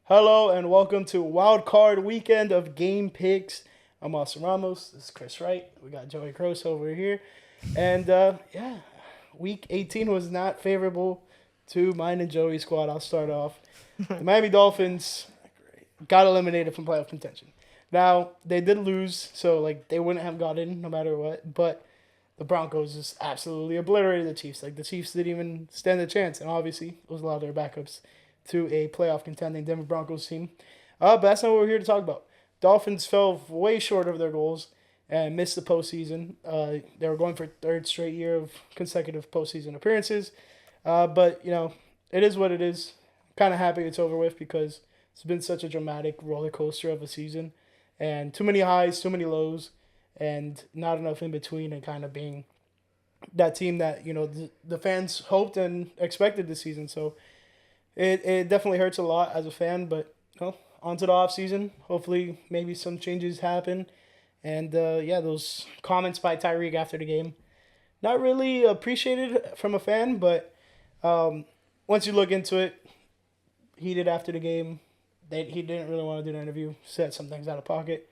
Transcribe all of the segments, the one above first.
Hello and welcome to Wildcard weekend of Gamepicks. I'm Austin Ramos. This is Chris Wright. We got Joey Gross over here. And week 18 was not favorable to mine and Joey's squad. I'll start off. The Miami Dolphins got eliminated from playoff contention. Now, they did lose, so they wouldn't have got in no matter what. But the Broncos just absolutely obliterated the Chiefs. The Chiefs didn't even stand a chance. And obviously, it was a lot of their backups to a playoff contending Denver Broncos team. But that's not what we're here to talk about. Dolphins fell way short of their goals and missed the postseason. They were going for third straight year of consecutive postseason appearances. But it is what it is. Kind of happy it's over with because it's been such a dramatic roller coaster of a season. And too many highs, too many lows, and not enough in between, and kind of being that team that, the fans hoped and expected this season. So it definitely hurts a lot as a fan, but on to the offseason. Hopefully maybe some changes happen. And those comments by Tyreek after the game, not really appreciated from a fan, but once you look into it, he did after the game. He didn't really want to do the interview, said some things out of pocket.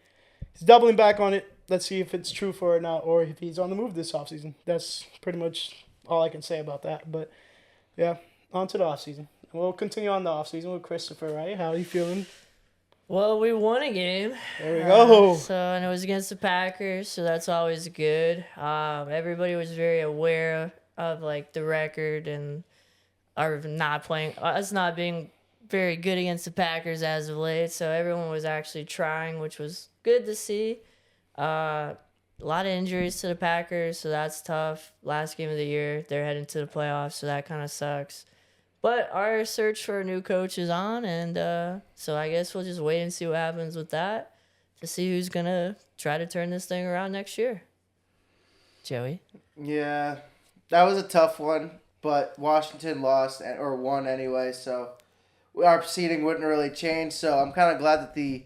He's doubling back on it. Let's see if it's true for it or not, or if he's on the move this offseason. That's pretty much all I can say about that. But, yeah, on to the offseason. We'll continue on the offseason with Christopher, right? How are you feeling? Well, we won a game. There we go. And it was against the Packers, so that's always good. Everybody was very aware of, the record and our not playing, us not being very good against the Packers as of late, so everyone was actually trying, which was good to see. A lot of injuries to the Packers, so that's tough. Last game of the year, they're heading to the playoffs, so that kind of sucks. But our search for a new coach is on, and so I guess we'll just wait and see what happens with that to see who's going to try to turn this thing around next year. Joey? Yeah, that was a tough one, but Washington lost or won anyway, so our seeding wouldn't really change. So I'm kind of glad that the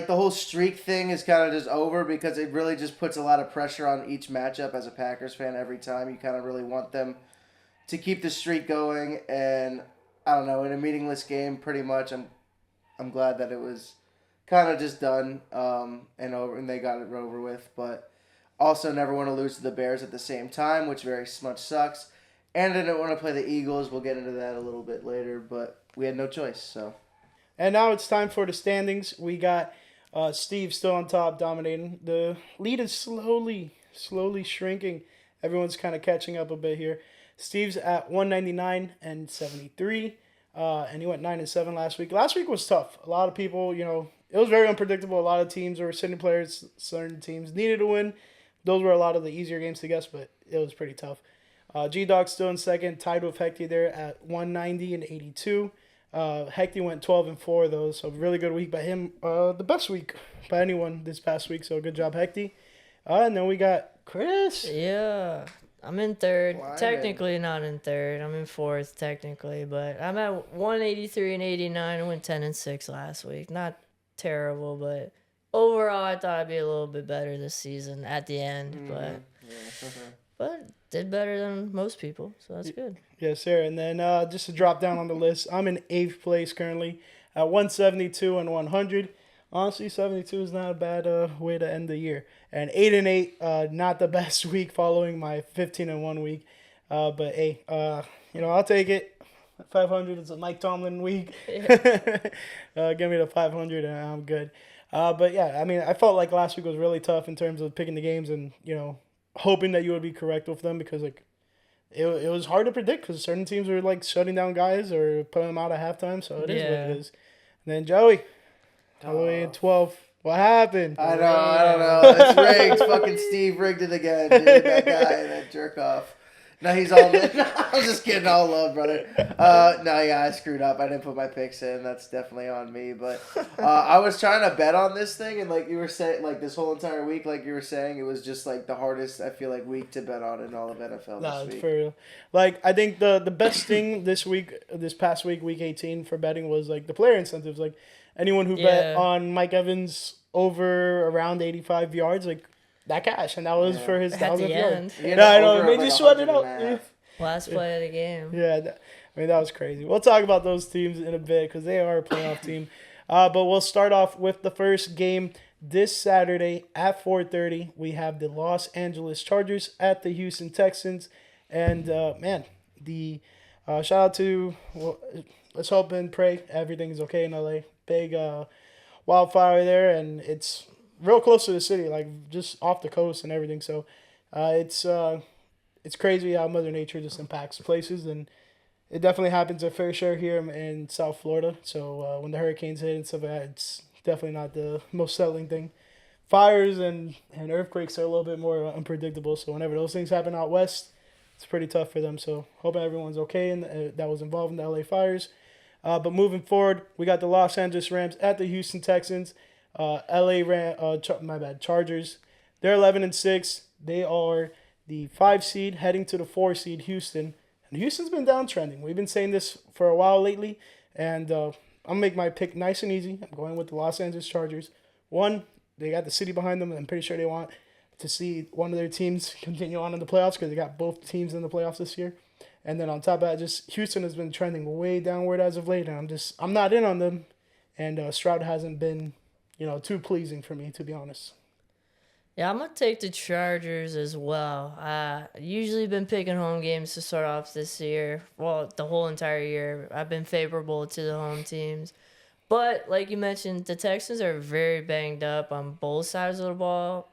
whole streak thing is kind of just over because it really just puts a lot of pressure on each matchup as a Packers fan every time. You kind of really want them to keep the streak going, and I don't know, in a meaningless game, pretty much, I'm glad that it was kind of just done and over, and they got it over with. But also, never want to lose to the Bears at the same time, which very much sucks. And I didn't want to play the Eagles. We'll get into that a little bit later, but we had no choice. So, and now it's time for the standings. We got Steve still on top, dominating. The lead is slowly shrinking. Everyone's kind of catching up a bit here. Steve's at 199 and 73, and he went 9-7 last week. Last week was tough. A lot of people, it was very unpredictable. A lot of teams or certain players, certain teams needed to win. Those were a lot of the easier games to guess, but it was pretty tough. G-Dog still in second, tied with Hecty there at 190 and 82. Hecty went 12-4 though, so really good week by him. The best week by anyone this past week, so good job, Hecty. And then we got Chris. Yeah. I'm in third. Technically not in third. I'm in fourth technically, but I'm at 183 and 89. I went 10-6 last week. Not terrible, but overall I thought I'd be a little bit better this season at the end, but did better than most people, so that's good. Yes, sir. And then just to drop down on the list, I'm in 8th place currently at 172 and 100. Honestly, 72 is not a bad way to end the year. And 8-8, not the best week following my 15-1 week. But hey, I'll take it. 500 is a Mike Tomlin week. Give me the 500 and I'm good. But yeah, I mean, I felt like last week was really tough in terms of picking the games and hoping that you would be correct with them because it was hard to predict because certain teams were shutting down guys or putting them out at halftime. So it is what it is. And then Joey. All the way in 12. What happened? I don't know. It's rigged. Fucking Steve rigged it again, dude. That guy, that jerk off. No, he's all. I was just kidding. All love, brother. I screwed up. I didn't put my picks in. That's definitely on me. But I was trying to bet on this thing, and you were saying, this whole entire week, you were saying, it was just the hardest I feel week to bet on in all of NFL this week. It's for real. I think the best thing this past week, week 18 for betting was the player incentives. Anyone who bet on Mike Evans over around 85 yards, that cash, and that was for his 1,000th yard. Yeah, I know. It made you sweat it out. Last play of the game. Yeah. I mean, that was crazy. We'll talk about those teams in a bit because they are a playoff team. But we'll start off with the first game this Saturday at 4:30. We have the Los Angeles Chargers at the Houston Texans. And, man, the shout out to, well, let's hope and pray everything's okay in LA. Big wildfire there, and it's real close to the city, like just off the coast and everything. So it's crazy how Mother Nature just impacts places, and it definitely happens a fair share here in South Florida. So when the hurricanes hit and stuff like that, it's definitely not the most settling thing. Fires and earthquakes are a little bit more unpredictable. So whenever those things happen out west, it's pretty tough for them. So hoping everyone's okay and that was involved in the LA fires. But moving forward, we got the Los Angeles Rams at the Houston Texans. Chargers. They're 11-6. They are the 5 seed heading to the 4 seed Houston. And Houston's been downtrending. We've been saying this for a while lately, and I'm gonna make my pick nice and easy. I'm going with the Los Angeles Chargers. One, they got the city behind them, and I'm pretty sure they want to see one of their teams continue on in the playoffs because they got both teams in the playoffs this year. And then on top of that, just Houston has been trending way downward as of late, and I'm not in on them. And Stroud hasn't been, too pleasing for me, to be honest. Yeah, I'm going to take the Chargers as well. Usually been picking home games to start off this year. Well, the whole entire year. I've been favorable to the home teams. But, like you mentioned, the Texans are very banged up on both sides of the ball.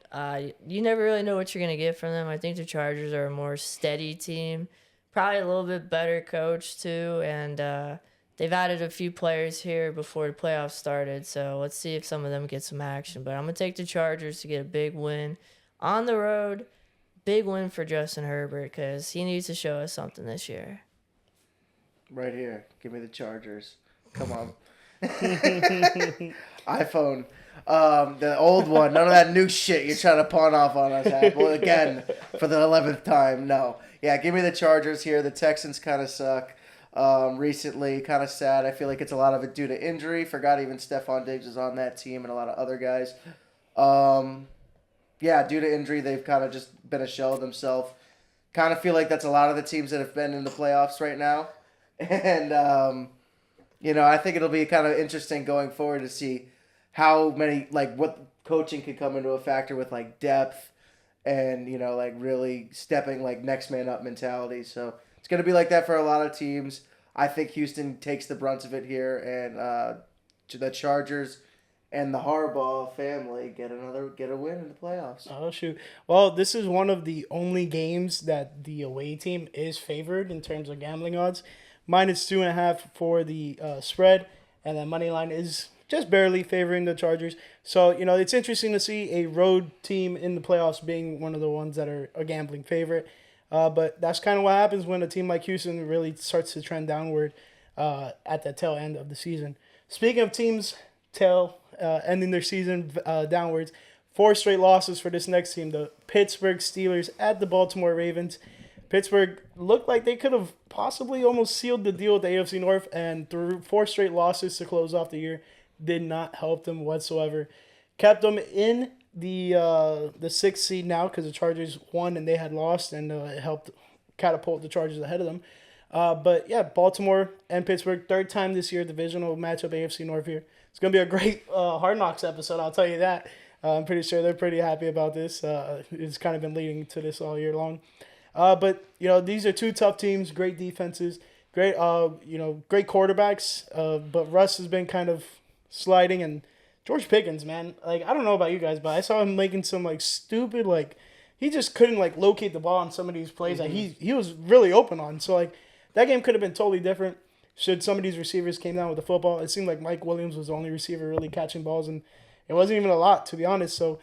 You never really know what you're going to get from them. I think the Chargers are a more steady team. Probably a little bit better coach, too. And they've added a few players here before the playoffs started, so let's see if some of them get some action. But I'm going to take the Chargers to get a big win. On the road, big win for Justin Herbert because he needs to show us something this year. Right here. Give me the Chargers. Come on. iPhone. The old one. None of that new shit you're trying to pawn off on us, Apple. Again, for the 11th time. No. Yeah, give me the Chargers here. The Texans kind of suck. Recently, kind of sad. I feel like it's a lot of it due to injury. Forgot even Stephon Diggs is on that team and a lot of other guys. Yeah, due to injury, they've kind of just been a shell of themselves. Kind of feel like that's a lot of the teams that have been in the playoffs right now. And, I think it'll be kind of interesting going forward to see how many, what coaching could come into a factor with, depth and, really stepping, next man up mentality. So it's going to be like that for a lot of teams. I think Houston takes the brunt of it here, and the Chargers and the Harbaugh family get a win in the playoffs. Oh, shoot. Well, this is one of the only games that the away team is favored in terms of gambling odds. -2.5 for the spread, and the money line is just barely favoring the Chargers. So, it's interesting to see a road team in the playoffs being one of the ones that are a gambling favorite. But that's kind of what happens when a team like Houston really starts to trend downward at the tail end of the season. Speaking of teams ending their season downwards, 4 straight losses for this next team. The Pittsburgh Steelers at the Baltimore Ravens. Pittsburgh looked like they could have possibly almost sealed the deal with the AFC North, and through 4 straight losses to close off the year did not help them whatsoever. Kept them in the 6th seed now because the Chargers won and they had lost, and it helped catapult the Chargers ahead of them. But yeah, Baltimore and Pittsburgh, 3rd time this year, divisional matchup AFC North here. It's going to be a great Hard Knocks episode, I'll tell you that. I'm pretty sure they're pretty happy about this. It's kind of been leading to this all year long. But, these are 2 tough teams, great defenses, great quarterbacks. But Russ has been kind of sliding, and George Pickens, man, I don't know about you guys, but I saw him making some, stupid, he just couldn't, locate the ball on some of these plays that he was really open on. So, that game could have been totally different should some of these receivers came down with the football. It seemed like Mike Williams was the only receiver really catching balls, and it wasn't even a lot, to be honest. So,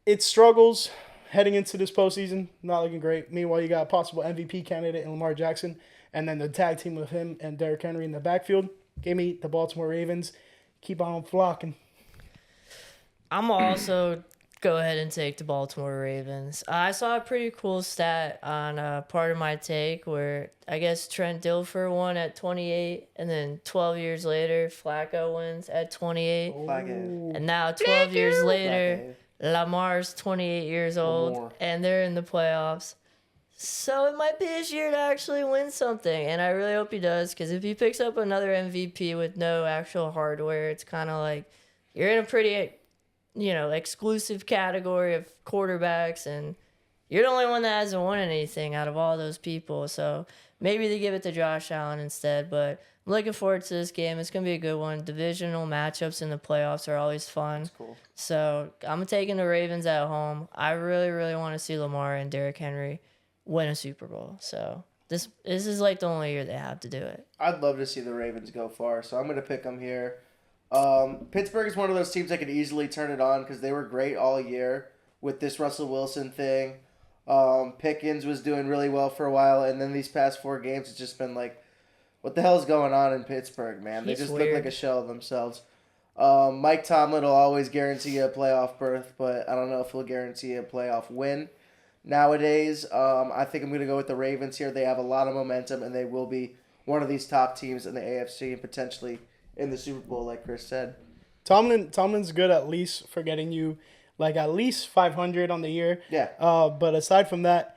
it struggles heading into this postseason, not looking great. Meanwhile, you got a possible MVP candidate in Lamar Jackson, and then the tag team with him and Derrick Henry in the backfield. Give me the Baltimore Ravens. Keep on flocking. I'm also go ahead and take the Baltimore Ravens. I saw a pretty cool stat on part of my take where I guess Trent Dilfer won at 28, and then 12 years later, Flacco wins at 28. And now 12 years later, Lamar's 28 years old, and they're in the playoffs. So it might be his year to actually win something, and I really hope he does, because if he picks up another MVP with no actual hardware, it's kind of like you're in a pretty, exclusive category of quarterbacks, and you're the only one that hasn't won anything out of all those people. So maybe they give it to Josh Allen instead, but I'm looking forward to this game. It's going to be a good one. Divisional matchups in the playoffs are always fun. That's cool. So I'm taking the Ravens at home. I really, really want to see Lamar and Derrick Henry win a Super Bowl. So this is like the only year they have to do it. I'd love to see the Ravens go far, so I'm going to pick them here. Pittsburgh is one of those teams that could easily turn it on because they were great all year with this Russell Wilson thing. Pickens was doing really well for a while, and then these past 4 games, it's just been like, what the hell is going on in Pittsburgh, man? They just look like a shell of themselves. Mike Tomlin will always guarantee a playoff berth, but I don't know if he'll guarantee a playoff win. Nowadays, I think I'm going to go with the Ravens here. They have a lot of momentum, and they will be one of these top teams in the AFC and potentially in the Super Bowl, like Chris said. Tomlin's good at least for getting you like at least 500 on the year. Yeah. But aside from that,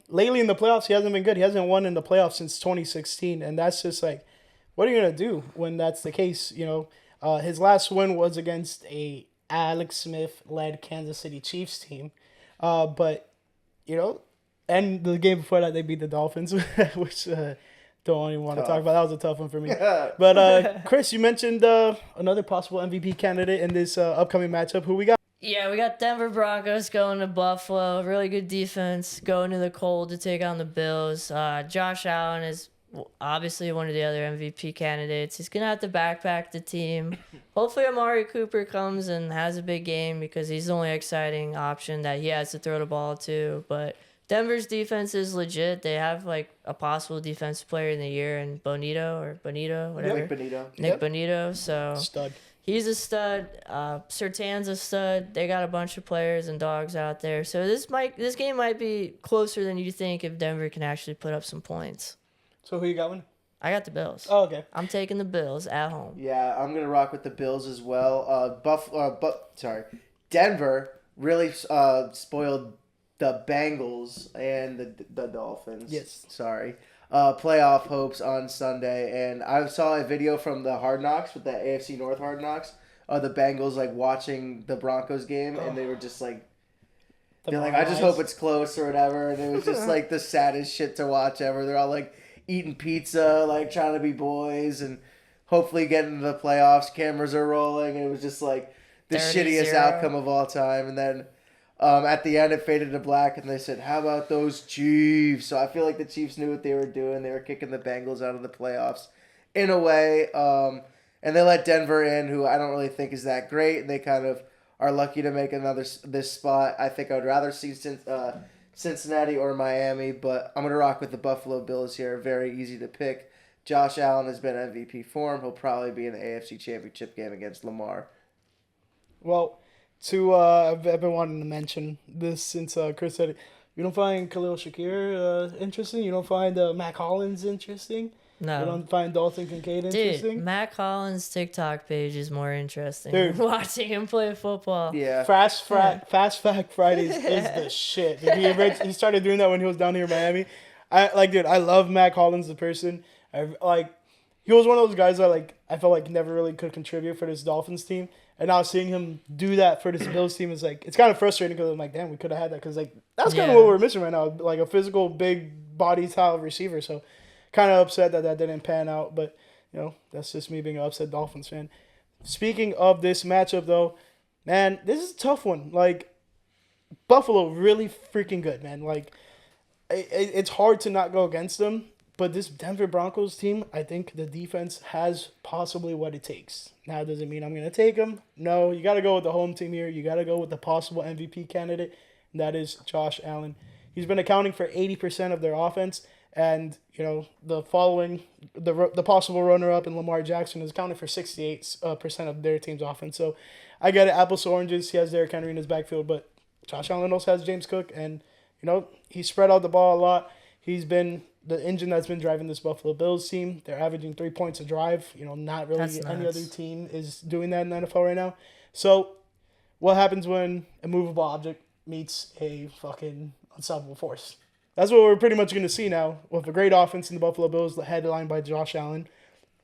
lately in the playoffs, he hasn't been good. He hasn't won in the playoffs since 2016, and that's just like, what are you going to do when that's the case? His last win was against a Alex Smith-led Kansas City Chiefs team. But and the game before that, they beat the Dolphins, which don't even want to talk about. That was a tough one for me. But, Chris, you mentioned another possible MVP candidate in this upcoming matchup. Who we got? Yeah, we got Denver Broncos going to Buffalo. Really good defense going to the cold to take on the Bills. Josh Allen is obviously one of the other MVP candidates. He's going to have to backpack the team. Hopefully Amari Cooper comes and has a big game because he's the only exciting option that he has to throw the ball to. But Denver's defense is legit. They have like a possible defensive player in the year in Bonito, whatever. Nick Bonito. So Stud. He's a stud. Surtain's a stud. They got a bunch of players and dogs out there. So this game might be closer than you think if Denver can actually put up some points. So who you got one? I got the Bills. Oh, okay. I'm taking the Bills at home. Yeah, I'm gonna rock with the Bills as well. Denver really spoiled the Bengals and the Dolphins. Yes. Sorry. Playoff hopes on Sunday, and I saw a video from the Hard Knocks with the AFC North Hard Knocks of the Bengals like watching the Broncos game, and they were just like, they're like, I just hope it's close or whatever, and it was just like the saddest shit to watch ever. They're all like eating pizza, like trying to be boys, and hopefully getting to the playoffs. Cameras are rolling, and it was just like the 30-0. shittiest outcome of all time, and then. At the end, it faded to black, and they said, how about those Chiefs? So I feel like the Chiefs knew what they were doing. They were kicking the Bengals out of the playoffs in a way. And they let Denver in, who I don't really think is that great. They kind of are lucky to make this spot. I think I would rather see Cincinnati or Miami, but I'm going to rock with the Buffalo Bills here. Very easy to pick. Josh Allen has been MVP form. He'll probably be in the AFC Championship game against Lamar. Well, I've been wanting to mention this since Chris said it. You don't find Khalil Shakir interesting? You don't find Mac Hollins interesting? No. You don't find Dalton Kincaid interesting? Dude, Mac Hollins' TikTok page is more interesting than watching him play football. Yeah. Fast Fact Fridays is the shit. He started doing that when he was down here in Miami. I love Mac Hollins, the person. He was one of those guys that I felt like never really could contribute for this Dolphins team. And now seeing him do that for this Bills team is it's kind of frustrating because I'm like, damn, we could have had that because that's kind of what we're missing right now, like a physical, big body style receiver. So kind of upset that didn't pan out, but that's just me being an upset Dolphins fan. Speaking of this matchup though, man, this is a tough one. Buffalo really freaking good, man. It's hard to not go against them. But this Denver Broncos team, I think the defense has possibly what it takes. Now, does it mean I'm going to take them? No, you got to go with the home team here. You got to go with the possible MVP candidate, and that is Josh Allen. He's been accounting for 80% of their offense, and the possible runner-up in Lamar Jackson is accounting for 68% of their team's offense. So I get it, apples to oranges. He has Derrick Henry in his backfield, but Josh Allen also has James Cook, and he spread out the ball a lot. He's been the engine that's been driving this Buffalo Bills team. They're averaging 3 points a drive. Not really any other team is doing that in the NFL right now. So what happens when a movable object meets a fucking unstoppable force? That's what we're pretty much going to see now with a great offense in the Buffalo Bills, headlined by Josh Allen,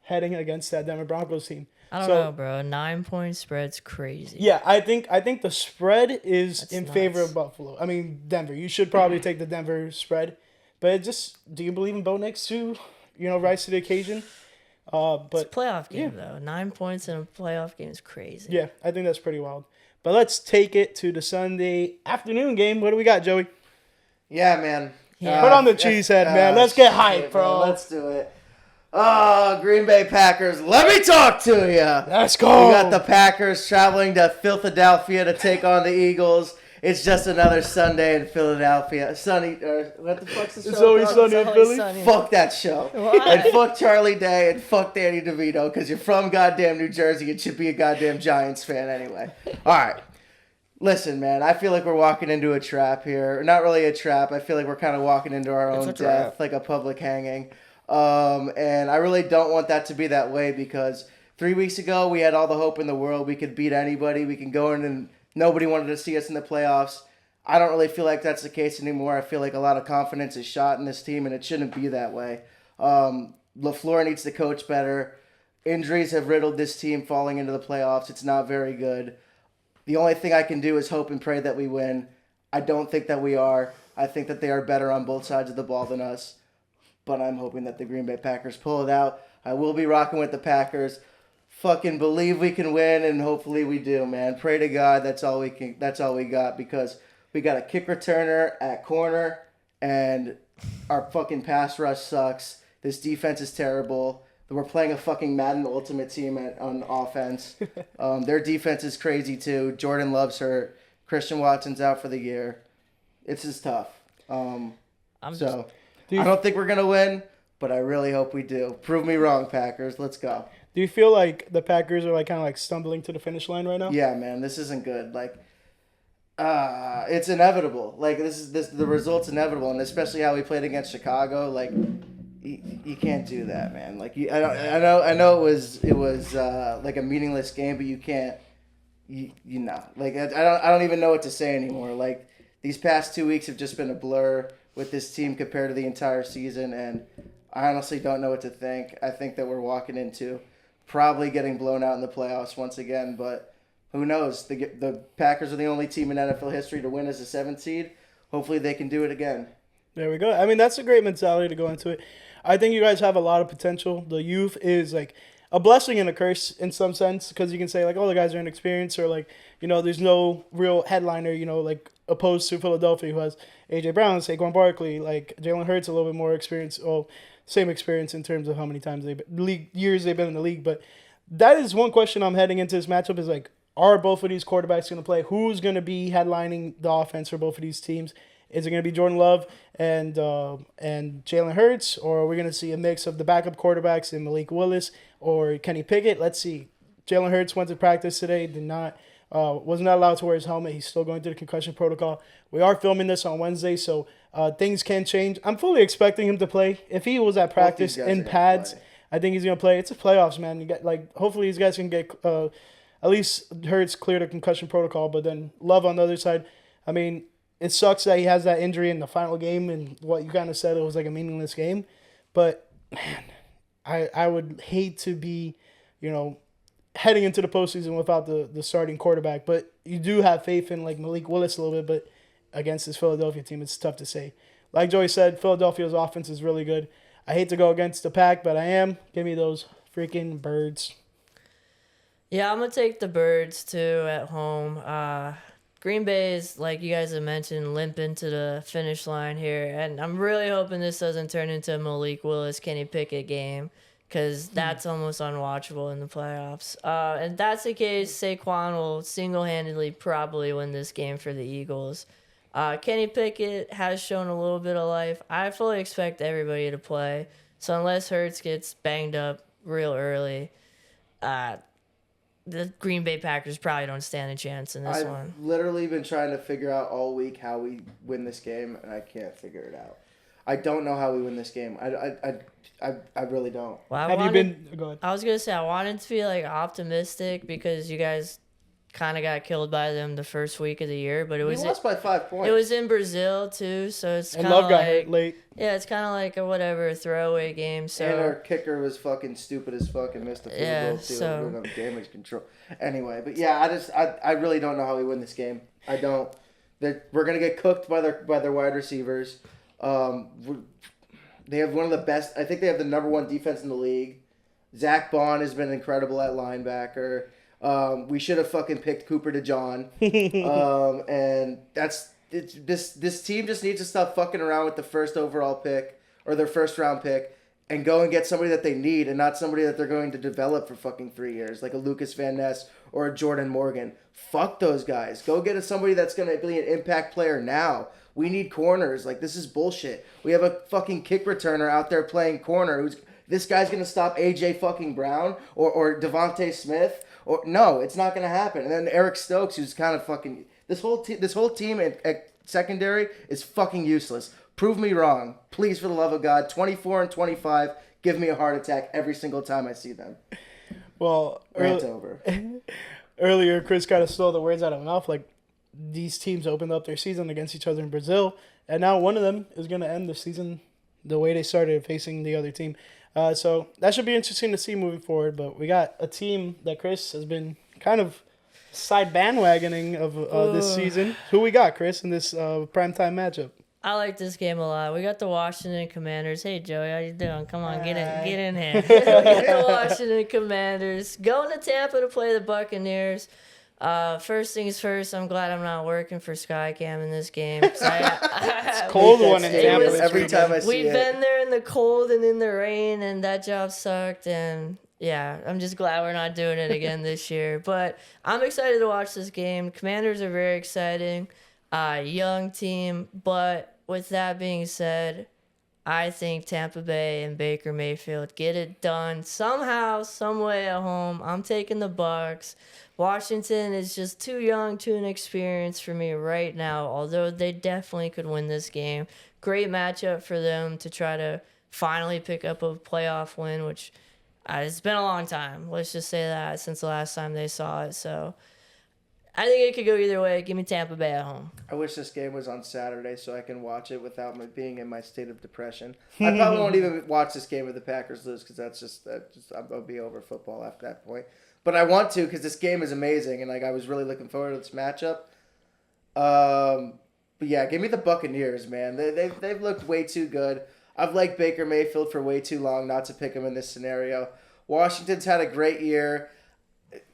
heading against that Denver Broncos team. I don't know, bro. 9-point spread's crazy. Yeah, I think the spread is That's in nuts. favor of Buffalo. I mean, Denver. You should probably take the Denver spread, but do you believe in Bo Nix to, rise to the occasion? But It's a playoff game, though. 9 points in a playoff game is crazy. yeah, I think that's pretty wild. But let's take it to the Sunday afternoon game. What do we got, Joey? Yeah, man. Yeah. Put on the cheese head, man. Let's get hyped, bro. Man, let's do it. Green Bay Packers, let me talk to you. Let's go. We got the Packers traveling to Philadelphia to take on the Eagles. It's just another Sunday in Philadelphia. What the fuck's the show? It's always called? sunny in Philly. Sunny. Fuck that show. Why? And fuck Charlie Day and fuck Danny DeVito because you're from goddamn New Jersey and should be a goddamn Giants fan anyway. All right. Listen, man, I feel like we're walking into a trap here. Not really a trap. I feel like we're kind of walking into our own death, like a public hanging. And I really don't want that to be that way because 3 weeks ago we had all the hope in the world. We could beat anybody. We can go in and nobody wanted to see us in the playoffs. I don't really feel like that's the case anymore. I feel like a lot of confidence is shot in this team, and it shouldn't be that way. LaFleur needs to coach better. Injuries have riddled this team falling into the playoffs. It's not very good. The only thing I can do is hope and pray that we win. I don't think that we are. I think that they are better on both sides of the ball than us. But I'm hoping that the Green Bay Packers pull it out. I will be rocking with the Packers. Fucking believe we can win, and hopefully we do, man. Pray to God. That's all we can. That's all we got because we got a kick returner at corner, and our fucking pass rush sucks. This defense is terrible. We're playing a fucking Madden Ultimate team on offense. Their defense is crazy too. Jordan Love's hurt. Christian Watson's out for the year. It's just tough. I don't think we're going to win, but I really hope we do. Prove me wrong, Packers. Let's go. Do you feel like the Packers are kind of stumbling to the finish line right now? Yeah, man. This isn't good. It's inevitable. The result's inevitable, and especially how we played against Chicago. You can't do that, man. I know it was like a meaningless game, but you can't. I don't even know what to say anymore. These past 2 weeks have just been a blur with this team compared to the entire season, and I honestly don't know what to think. I think that we're walking into probably getting blown out in the playoffs once again, but who knows? The Packers are the only team in NFL history to win as a 7th seed. Hopefully they can do it again. There we go. I mean, that's a great mentality to go into it. I think you guys have a lot of potential. The youth is a blessing and a curse in some sense because you can say the guys are inexperienced or there's no real headliner, opposed to Philadelphia who has A.J. Brown, Saquon Barkley, Jalen Hurts, a little bit more experience. Well, same experience in terms of how many times years they've been in the league. But that is one question I'm heading into this matchup is are both of these quarterbacks going to play? Who's going to be headlining the offense for both of these teams? Is it going to be Jordan Love and Jalen Hurts, or are we going to see a mix of the backup quarterbacks in Malik Willis or Kenny Pickett? Let's see. Jalen Hurts went to practice today, was not allowed to wear his helmet. He's still going through the concussion protocol. We are filming this on Wednesday, so things can change. I'm fully expecting him to play. If he was at practice in pads, I think he's going to play. It's a playoffs, man. You got hopefully these guys can get at least Hurts clear the concussion protocol, but then Love on the other side. I mean, it sucks that he has that injury in the final game and what you kind of said, it was a meaningless game. But, man, I would hate to be, heading into the postseason without the starting quarterback. But you do have faith in, Malik Willis a little bit, but against this Philadelphia team, it's tough to say. Like Joey said, Philadelphia's offense is really good. I hate to go against the Pack, but I am. Give me those freaking Birds. Yeah, I'm going to take the Birds, too, at home. Green Bay is, like you guys have mentioned, limping to the finish line here. And I'm really hoping this doesn't turn into a Malik Willis, Kenny Pickett game because that's almost unwatchable in the playoffs. And if that's the case, Saquon will single-handedly probably win this game for the Eagles. Kenny Pickett has shown a little bit of life. I fully expect everybody to play. So unless Hurts gets banged up real early, the Green Bay Packers probably don't stand a chance in this one. I've literally been trying to figure out all week how we win this game, and I can't figure it out. I don't know how we win this game. I really don't. Well, Have you been? Go ahead. I was gonna say I wanted to be optimistic because you guys kind of got killed by them the first week of the year, but it We was lost by 5 points. it was in Brazil too, so it's And kind of Love got hurt like late. yeah, it's kind of like a whatever throwaway game. So And our kicker was fucking stupid as fuck and missed a field Yeah, goal too. so- We don't have damage control. Anyway, but yeah, I really don't know how we win this game. I don't. We're gonna get cooked by their wide receivers. They have one of the best. I think they have the number 1 defense in the league. Zach Bond has been incredible at linebacker. We should have fucking picked Cooper DeJohn. And this team just needs to stop fucking around with the first overall pick or their first round pick and go and get somebody that they need and not somebody that they're going to develop for fucking 3 years, like a Lucas Van Ness or a Jordan Morgan. Fuck those guys. Go get somebody that's going to be an impact player now. We need corners. Like, this is bullshit. We have a fucking kick returner out there playing corner. This guy's going to stop A.J. fucking Brown or Devontae Smith. Or no, it's not going to happen. And then Eric Stokes, who's kind of fucking... This whole team at secondary is fucking useless. Prove me wrong. Please, for the love of God. 24 and 25. Give me a heart attack every single time I see them. Well, Rant's over. earlier, Chris kind of stole the words out of my mouth. Like, these teams opened up their season against each other in Brazil, and now one of them is going to end the season the way they started, facing the other team. So that should be interesting to see moving forward. But we got a team that Chris has been kind of side bandwagoning of this season. Who we got, Chris, in this primetime matchup? I like this game a lot. We got the Washington Commanders. Hey Joey, how you doing? Come on, get in here. We got the Washington Commanders going to Tampa to play the Buccaneers. First things first, I'm glad I'm not working for Skycam in this game. It's a cold one in Tampa. Every time I see We've it. been there in the cold and in the rain, and that job sucked. And yeah, I'm just glad we're not doing it again this year. But I'm excited to watch this game. Commanders are very exciting. Young team. But with that being said, I think Tampa Bay and Baker Mayfield get it done somehow, some way at home. I'm taking the Bucs. Washington is just too young, too inexperienced for me right now, although they definitely could win this game. Great matchup for them to try to finally pick up a playoff win, which it's been a long time. Let's just say that since the last time they saw it. So I think it could go either way. Give me Tampa Bay at home. I wish this game was on Saturday so I can watch it without being in my state of depression. I probably won't even watch this game if the Packers lose because I'll be over football after that point. But I want to because this game is amazing and I was really looking forward to this matchup. But yeah, give me the Buccaneers, man. They've looked way too good. I've liked Baker Mayfield for way too long not to pick him in this scenario. Washington's had a great year.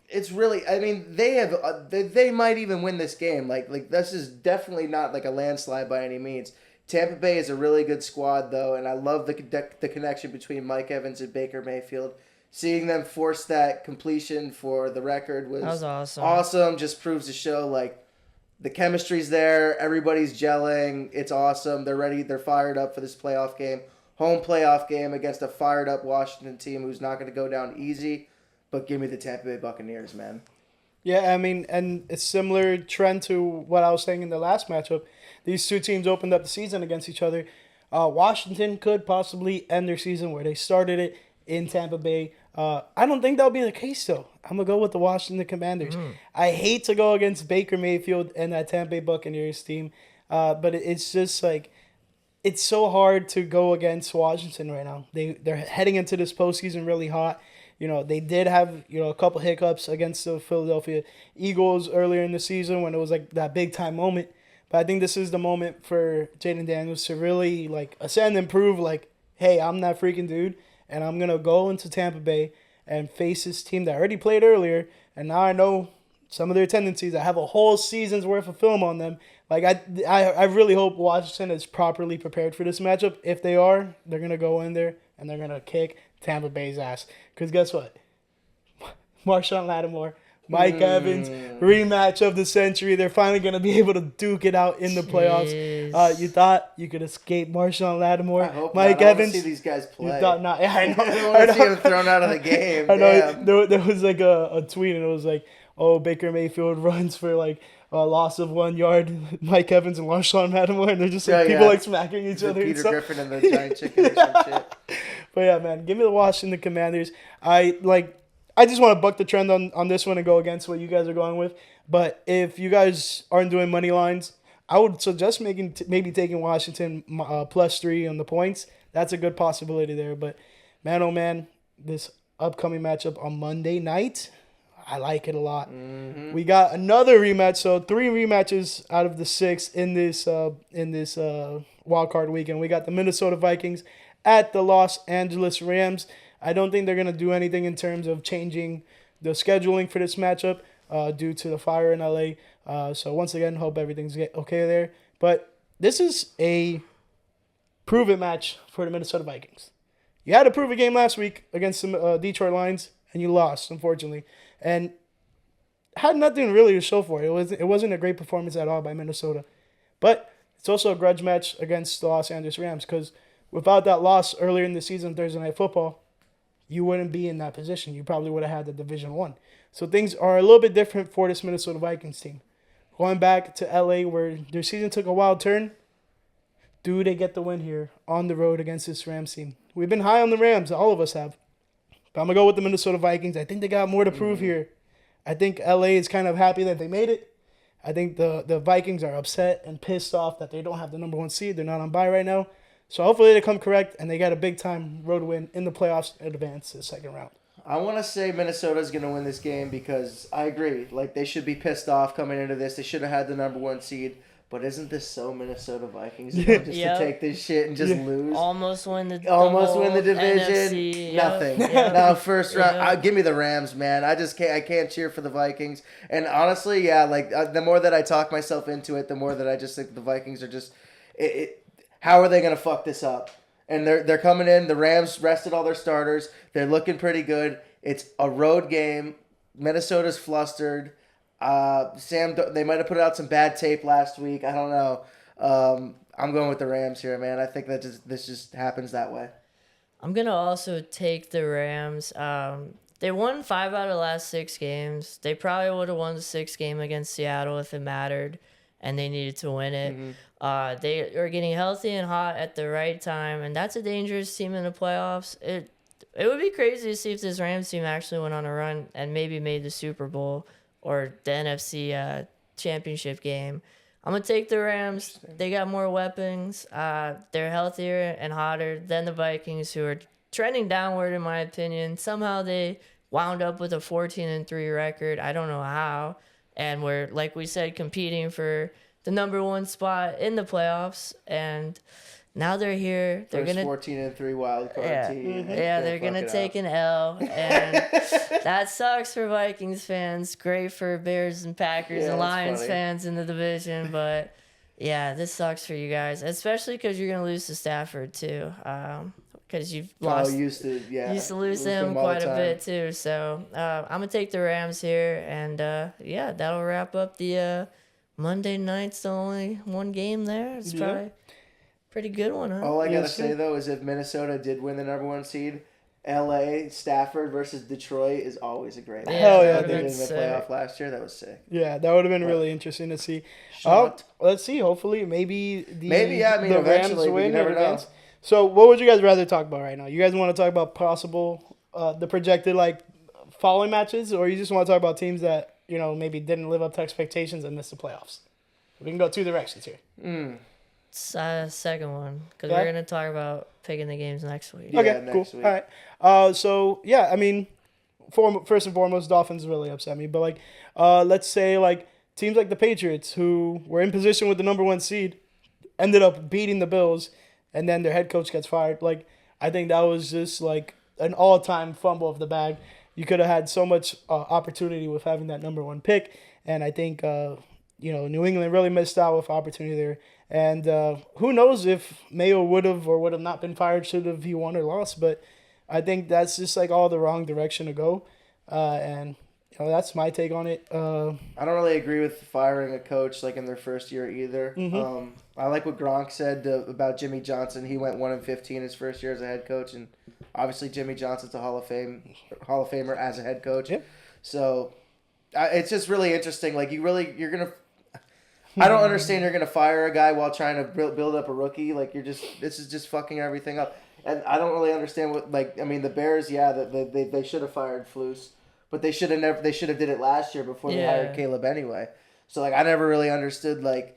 It's really, I mean, they might even win this game. Like this is definitely not like a landslide by any means. Tampa Bay is a really good squad though, and I love the connection between Mike Evans and Baker Mayfield. Seeing them force that completion for the record was awesome. Awesome. Just proves to show like the chemistry's there. Everybody's gelling. It's awesome. They're ready. They're fired up for this playoff game. Home playoff game against a fired up Washington team who's not going to go down easy. But give me the Tampa Bay Buccaneers, man. Yeah, I mean, and it's similar trend to what I was saying in the last matchup. These two teams opened up the season against each other. Washington could possibly end their season where they started it in Tampa Bay. I don't think that'll be the case, though. I'm going to go with the Washington Commanders. I hate to go against Baker Mayfield and that Tampa Bay Buccaneers team, but it's just like, it's so hard to go against Washington right now. They're heading into this postseason really hot. You know, they did have, a couple hiccups against the Philadelphia Eagles earlier in the season when it was like that big time moment. But I think this is the moment for Jaden Daniels to really like ascend and prove like, hey, I'm that freaking dude. And I'm going to go into Tampa Bay and face this team that already played earlier. And now I know some of their tendencies. I have a whole season's worth of film on them. Like I really hope Washington is properly prepared for this matchup. If they are, they're going to go in there and they're going to kick Tampa Bay's ass. Because guess what? Marshawn Lattimore, Mike Evans, rematch of the century. They're finally going to be able to duke it out in the playoffs. You thought you could escape Marshawn Lattimore, I hope Mike not. I Evans. want to see these guys play. You thought not. Yeah, I know. I don't want to see him thrown out of the game. I know. Damn. There was like a tweet and it was like, oh, Baker Mayfield runs for like a loss of 1 yard. Mike Evans and Marshawn Lattimore, and they're just like people like smacking each other. Peter and Griffin and the Giant Chicken or some shit. But yeah, man, give me the Washington Commanders. I just want to buck the trend on this one and go against what you guys are going with. But if you guys aren't doing money lines, I would suggest maybe taking Washington +3 on the points. That's a good possibility there. But man, oh man, this upcoming matchup on Monday night, I like it a lot. Mm-hmm. We got another rematch, so 3 rematches out of the 6 in this wild card weekend. We got the Minnesota Vikings at the Los Angeles Rams. I don't think they're gonna do anything in terms of changing the scheduling for this matchup due to the fire in LA. So once again, hope everything's okay there. But this is a prove-it match for the Minnesota Vikings. You had a prove-it game last week against some Detroit Lions, and you lost, unfortunately. And had nothing really to show for it. It wasn't a great performance at all by Minnesota. But it's also a grudge match against the Los Angeles Rams because without that loss earlier in the season, Thursday Night Football, you wouldn't be in that position. You probably would have had the Division 1. So things are a little bit different for this Minnesota Vikings team. Going back to LA where their season took a wild turn, do they get the win here on the road against this Rams team? We've been high on the Rams. All of us have. But I'm going to go with the Minnesota Vikings. I think they got more to prove here. I think LA is kind of happy that they made it. I think the Vikings are upset and pissed off that they don't have the number 1 seed. They're not on bye right now. So hopefully they come correct and they got a big-time road win in the playoffs and advance to the second round. I want to say Minnesota's going to win this game because I agree. Like, they should be pissed off coming into this. They should have had the number 1 seed. But isn't this so Minnesota Vikings? You know, just to take this shit and just lose. Almost win the division. NFC. Nothing. Yep. No, first round. Give me the Rams, man. I can't cheer for the Vikings. And honestly, yeah, like the more that I talk myself into it, the more that I just think the Vikings are just how are they going to fuck this up? And they're coming in. The Rams rested all their starters. They're looking pretty good. It's a road game. Minnesota's flustered. They might have put out some bad tape last week. I don't know. I'm going with the Rams here, man. I think that this just happens that way. I'm going to also take the Rams. They won 5 out of the last 6 games. They probably would have won the 6th game against Seattle if it mattered, and they needed to win it. Mm-hmm. They are getting healthy and hot at the right time, and that's a dangerous team in the playoffs. It would be crazy to see if this Rams team actually went on a run and maybe made the Super Bowl or the NFC championship game. I'm going to take the Rams. They got more weapons. They're healthier and hotter than the Vikings, who are trending downward, in my opinion. Somehow they wound up with a 14-3 record. I don't know how. And we're, like we said, competing for the number 1 spot in the playoffs. And now they're here. They're First gonna 14-3 wildcard team. Yeah, they're gonna take an L, and that sucks for Vikings fans. Great for Bears and Packers and Lions fans in the division, but yeah, this sucks for you guys, especially because you're gonna lose to Stafford too. Because you've lost. Used to lose him quite a bit too. So I'm gonna take the Rams here, and that'll wrap up the Monday night's the only one game there. It's probably. Pretty good one, huh? All I gotta say though is if Minnesota did win the number 1 seed, LA Stafford versus Detroit is always a great match. Hell yeah, they did in the playoff last year. That was sick. Yeah, that would have been really interesting to see. Let's see. Hopefully, maybe the Rams win. You never know. So, what would you guys rather talk about right now? You guys want to talk about possible the projected following matches, or you just want to talk about teams that maybe didn't live up to expectations and missed the playoffs? We can go 2 directions here. Second one, because we're going to talk about picking the games next week. Okay, cool. Week. All right. So, yeah, I mean, first and foremost, Dolphins really upset me. But, let's say, teams like the Patriots, who were in position with the number 1 seed, ended up beating the Bills, and then their head coach gets fired. I think that was just, an all-time fumble of the bag. You could have had so much opportunity with having that number 1 pick, and I think, New England really missed out with opportunity there. And who knows if Mayo would have or would have not been fired should have he won or lost. But I think that's just all the wrong direction to go. And that's my take on it. I don't really agree with firing a coach in their first year either. Mm-hmm. I like what Gronk said about Jimmy Johnson. He went 1-15 his first year as a head coach, and obviously Jimmy Johnson's a Hall of Famer as a head coach. Yep. So it's just really interesting. You're gonna. I don't understand. You're gonna fire a guy while trying to build up a rookie. This is just fucking everything up. And I don't really understand what. The Bears. Yeah, they should have fired Flus. but they should have did it last year before they Yeah. hired Caleb anyway. So like I never really understood like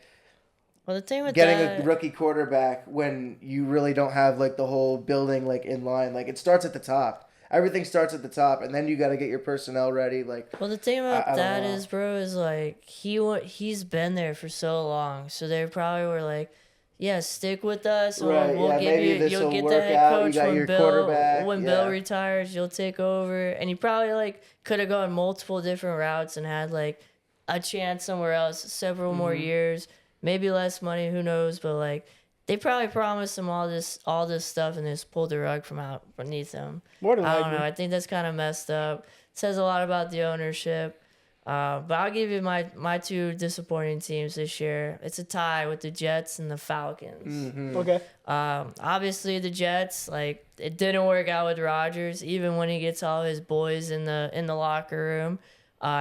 Well, the thing with getting that, a rookie quarterback when you really don't have like the whole building like in line. Like it starts at the top. Everything starts at the top, and then you got to get your personnel ready. Like, well, the thing about I don't that know. is, bro, is like he's been there for so long, so they probably were like, yeah, stick with us, or Right, we'll yeah, give maybe you, this'll you'll get work the head out. You coach got when your Bill quarterback, Bill yeah. retires, you'll take over, and he probably like could have gone multiple different routes and had like a chance somewhere else, several more Mm-hmm. years, maybe less money, who knows, but like. They probably promised him all this stuff and just pulled the rug from out beneath him. More than I don't likely. know. I think that's kind of messed up. It says a lot about the ownership. But I'll give you my two disappointing teams this year. It's a tie with the Jets and the Falcons. Mm-hmm. Okay. Obviously the Jets, like it didn't work out with Rodgers. Even when he gets all his boys in the locker room,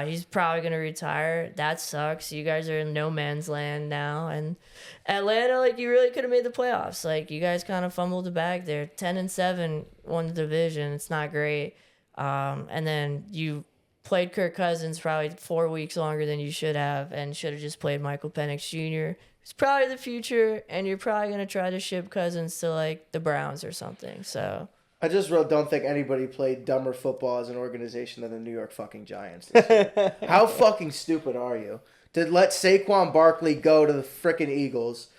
he's probably gonna retire. That sucks. You guys are in no man's land now, and Atlanta, like you really could have made the playoffs. Like you guys kind of fumbled the bag there. 10-7 won the division. It's not great. And then you played Kirk Cousins probably 4 weeks longer than you should have, and should have just played Michael Penix Jr. It's probably the future, and you're probably gonna try to ship Cousins to like the Browns or something. So I just really don't think anybody played dumber football as an organization than the New York fucking Giants this year. How fucking stupid are you to let Saquon Barkley go to the frickin' Eagles,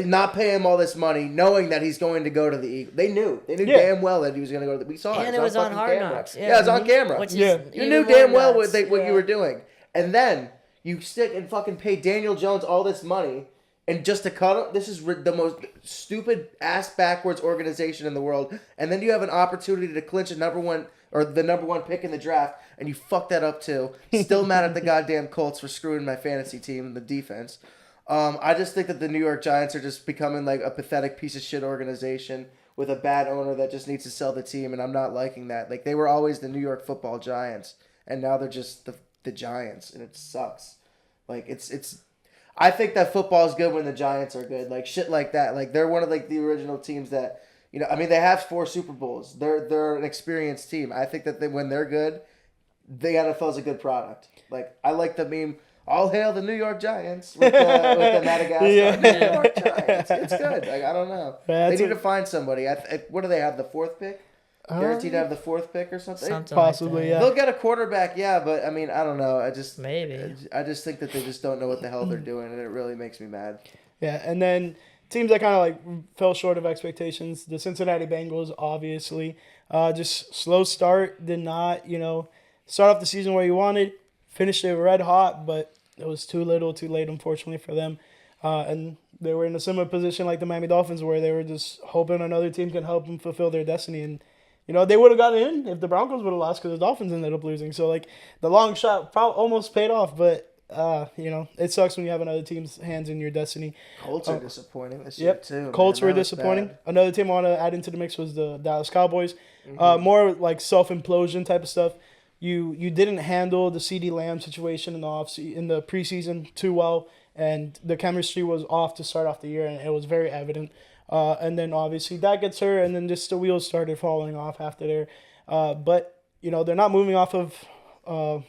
not pay him all this money, knowing that he's going to go to the Eagles? They knew Yeah. damn well that he was going to go to the. We saw and it. it was on fucking Hard camera. Knocks. Yeah, it was on camera. Which is Yeah. You even knew more damn well nuts. what you were doing, and then you stick and fucking pay Daniel Jones all this money. And just to cut him, this is the most stupid ass backwards organization in the world. And then you have an opportunity to clinch the number one pick in the draft, and you fuck that up too. Still mad at the goddamn Colts for screwing my fantasy team and the defense. I just think that the New York Giants are just becoming like a pathetic piece of shit organization with a bad owner that just needs to sell the team, and I'm not liking that. Like they were always the New York Football Giants, and now they're just the Giants, and it sucks. Like it's. I think that football is good when the Giants are good, like shit like that. Like they're one of like the original teams that, you know, I mean they have 4 Super Bowls. They're an experienced team. I think that when they're good, the NFL is a good product. Like I like the meme, "All hail the New York Giants" with the Madagascar Yeah. New York Giants. It's good. Like I don't know. That's They need to find somebody. What do they have? The 4th pick? Guaranteed to have the 4th pick or something. Something Possibly, like yeah. They'll get a quarterback, yeah, but I mean, I don't know. Maybe. I just think that they just don't know what the hell they're doing, and it really makes me mad. Yeah, and then teams that kind of like fell short of expectations. The Cincinnati Bengals, obviously, just slow start. Did not, start off the season where you wanted. Finished it red hot, but it was too little, too late, unfortunately for them. And they were in a similar position like the Miami Dolphins, where they were just hoping another team can help them fulfill their destiny. And they would have gotten in if the Broncos would have lost, because the Dolphins ended up losing. So like the long shot almost paid off, but. It sucks when you have another team's hands in your destiny. Colts are disappointing this year too. Colts man. were That was disappointing. bad. Another team I want to add into the mix was the Dallas Cowboys. More like self-implosion type of stuff. You didn't handle the CeeDee Lamb situation in the preseason too well, and the chemistry was off to start off the year, and it was very evident. And then obviously that gets hurt, and then just the wheels started falling off after there. But they're not moving off of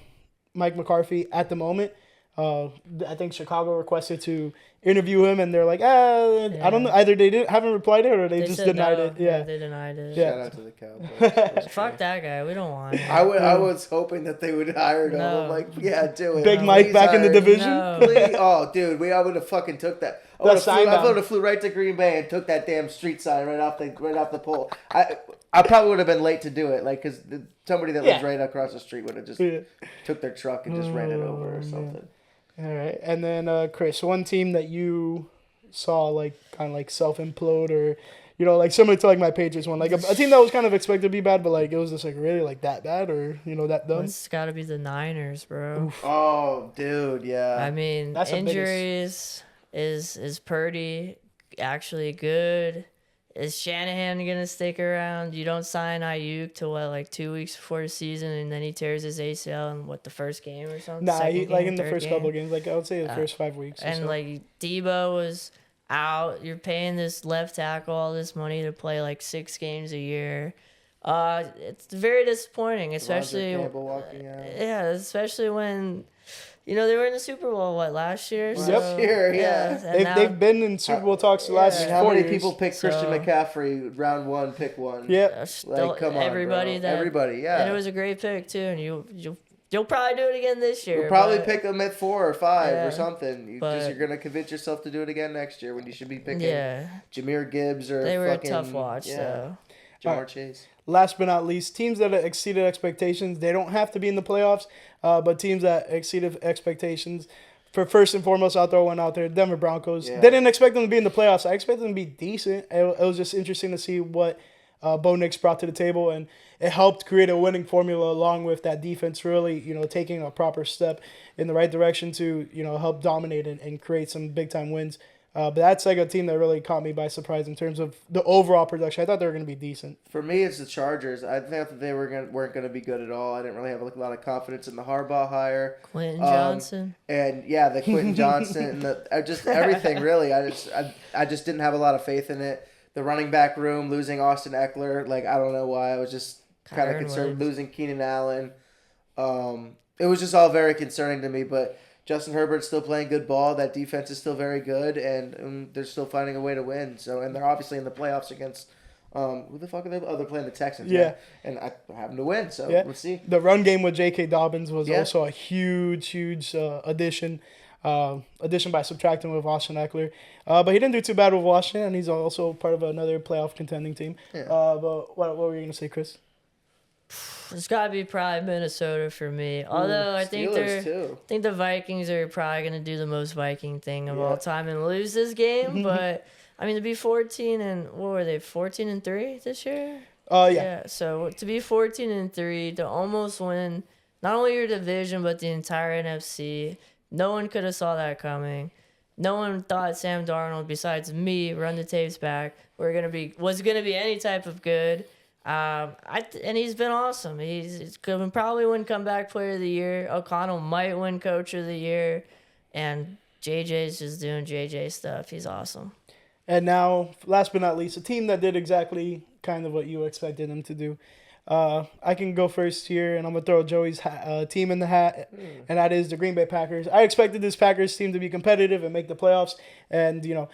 Mike McCarthy at the moment. I think Chicago requested to interview him, and they're like, I don't know. Either they haven't replied it, or they just said denied no. it. Yeah. They denied it. Yeah. Shout out to the Cowboys. Fuck that guy. We don't want him. I was hoping that they would hire him. No. I'm like, yeah, do it. Big Please Mike back in the hire him. division. No. Please. Oh, dude, I would have fucking took that. I would have flew right to Green Bay and took that damn street sign right off the pole. I probably would have been late to do it, like because somebody that lives right across the street would have just took their truck and just ran it over or something. All right, and then Chris, one team that you saw like kind of like self-implode, or like similar to like my Patriots one, like a team that was kind of expected to be bad, but like it was just like really like that bad, or that dumb. It's got to be the Niners, bro. Oof. Oh, dude, yeah. I mean, That's the injuries is Purdy actually good? Is Shanahan gonna stick around? You don't sign Ayuk till like 2 weeks before the season, and then he tears his ACL in the first game or something. Nah, Second like game, in the third first game? couple of games, like I would say the first 5 weeks. And like Debo was out. You're paying this left tackle all this money to play like 6 games a year. It's very disappointing, especially Campbell walking out. yeah, especially when they were in the Super Bowl last year. Last year, yeah. and now, They've been in Super Bowl talks the last How 4 many years. people picked Christian McCaffrey round 1, pick 1? Yeah. Like, come on, everybody bro. Everybody, yeah. And it was a great pick too, and you'll probably do it again this year. You'll probably but- pick them at 4 or 5 Yeah, or something. You're gonna convince yourself to do it again next year when you should be picking Jahmyr Gibbs or they were fucking, a tough watch. So Jamar Chase. Last but not least, teams that exceeded expectations. They don't have to be in the playoffs, but teams that exceeded expectations. For first and foremost, I'll throw one out there. Denver Broncos. Yeah. They didn't expect them to be in the playoffs. I expected them to be decent. It was just interesting to see what Bo Nix brought to the table, and it helped create a winning formula along with that defense really, taking a proper step in the right direction to, help dominate and create some big-time wins. But that's like a team that really caught me by surprise in terms of the overall production. I thought they were going to be decent. For me, it's the Chargers. I thought that they weren't going to be good at all. I didn't really have a lot of confidence in the Harbaugh hire. Quentin Johnson. And yeah, the Quentin Johnson and just everything really. I just didn't have a lot of faith in it. The running back room, losing Austin Eckler, I don't know why. I was just kind of concerned. Losing Keenan Allen. It was just all very concerning to me, but Justin Herbert's still playing good ball. That defense is still very good, and they're still finding a way to win. So, and they're obviously in the playoffs against who the fuck are they? Oh, they're playing the Texans. Yeah. And I happen to win. So let's see. The run game with J.K. Dobbins was also a huge addition. Addition by subtracting with Austin Eckler. But he didn't do too bad with Washington, and he's also part of another playoff contending team. Yeah. But what were you going to say, Chris? It's got to be probably Minnesota for me. Although I think the Vikings are probably going to do the most Viking thing of all time and lose this game. But I mean, to be 14 and what were they? 14-3 this year? Yeah. So to be 14-3, to almost win not only your division but the entire NFC, no one could have saw that coming. No one thought Sam Darnold, besides me, run the tapes back, was gonna be any type of good. And he's been awesome. He's probably win comeback player of the year. O'Connell might win coach of the year, and JJ's just doing JJ stuff. He's awesome. And now, last but not least, a team that did exactly kind of what you expected them to do. I can go first here, and I'm going to throw Joey's team in the hat, and that is the Green Bay Packers. I expected this Packers team to be competitive and make the playoffs and,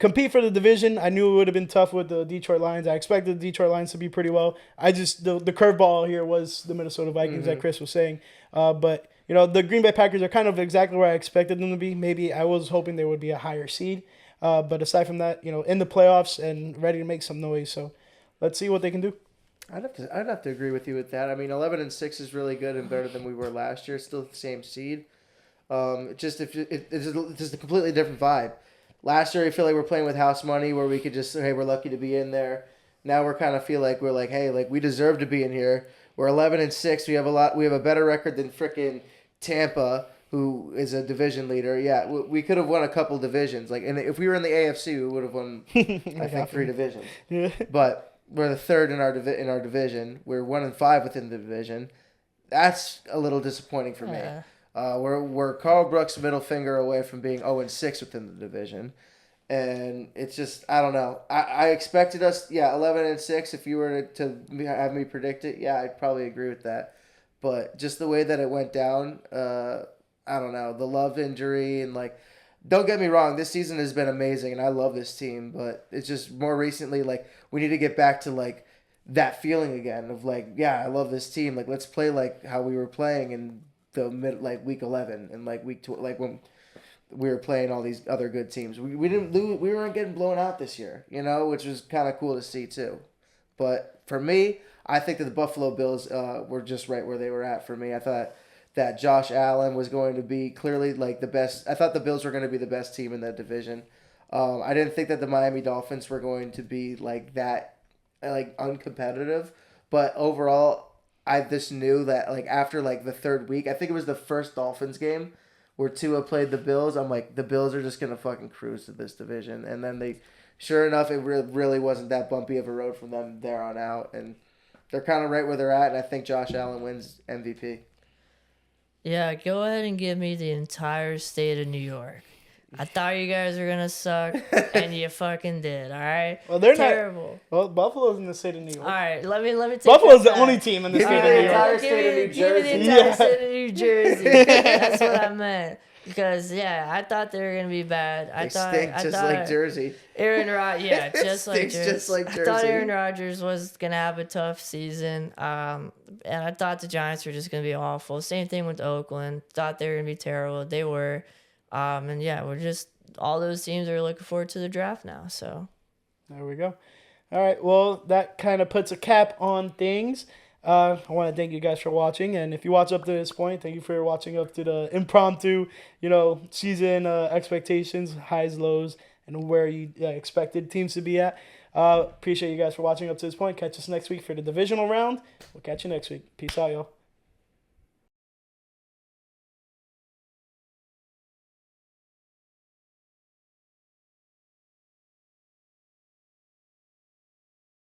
compete for the division. I knew it would have been tough with the Detroit Lions. I expected the Detroit Lions to be pretty well. The curveball here was the Minnesota Vikings that Chris was saying. But, the Green Bay Packers are kind of exactly where I expected them to be. Maybe I was hoping they would be a higher seed. But aside from that, in the playoffs and ready to make some noise. So let's see what they can do. I'd have to agree with you with that. I mean, 11-6 is really good and better than we were last year. Still the same seed. It's just a completely different vibe. Last year, I feel like we're playing with house money, where we could just say, hey, we're lucky to be in there. Now we're kind of feel like we're like, hey, like we deserve to be in here. We're 11-6. We have a better record than frickin' Tampa, who is a division leader. Yeah, we could have won a couple divisions. And if we were in the AFC, we would have won, I think, 3 divisions. Yeah. But we're the third in our division. We're 1-5 within the division. That's a little disappointing for me. We're Carl Brooks' middle finger away from being 0-6 within the division, and it's just I don't know. I expected us 11-6. If you were to have me predict it, I'd probably agree with that. But just the way that it went down, I don't know. The Love injury and don't get me wrong, this season has been amazing, and I love this team. But it's just more recently we need to get back to that feeling again of I love this team. Let's play how we were playing in the week 11 and week 2, when we were playing all these other good teams. We didn't lose. We weren't getting blown out this year, which was kind of cool to see too. But for me, I think that the Buffalo Bills were just right where they were at for me. I thought that Josh Allen was going to be clearly the best. I thought the Bills were going to be the best team in that division. I didn't think that the Miami Dolphins were going to be that uncompetitive, but overall, I just knew that after the third week, I think it was the first Dolphins game where Tua played the Bills. I'm the Bills are just gonna fucking cruise to this division, and then sure enough, it really wasn't that bumpy of a road from them there on out, and they're kind of right where they're at. And I think Josh Allen wins MVP. Yeah, go ahead and give me the entire state of New York. I thought you guys were gonna suck, and you fucking did. All right. Well, they're terrible. Well, Buffalo's in the state of New York. All right, let me take Buffalo's the that only back. team in the Give state me of the New York. entire state of New Give me the Jersey. entire Yeah. state of New Jersey. That's what I meant. Because I thought they were gonna be bad. They stink just like Jersey. Aaron Rodgers, yeah, just like Stinks Jersey. just like I thought Jersey. Aaron Rodgers was gonna have a tough season. And I thought the Giants were just gonna be awful. Same thing with Oakland. Thought they were gonna be terrible. They were. And yeah, we're just all those teams are looking forward to the draft now. So There we go. All right. Well, that kind of puts a cap on things. I want to thank you guys for watching, and if you watch up to this point, thank you for watching up to the impromptu, season expectations, highs, lows, and where you expected teams to be at. Appreciate you guys for watching up to this point. Catch us next week for the divisional round. We'll catch you next week. Peace out, y'all.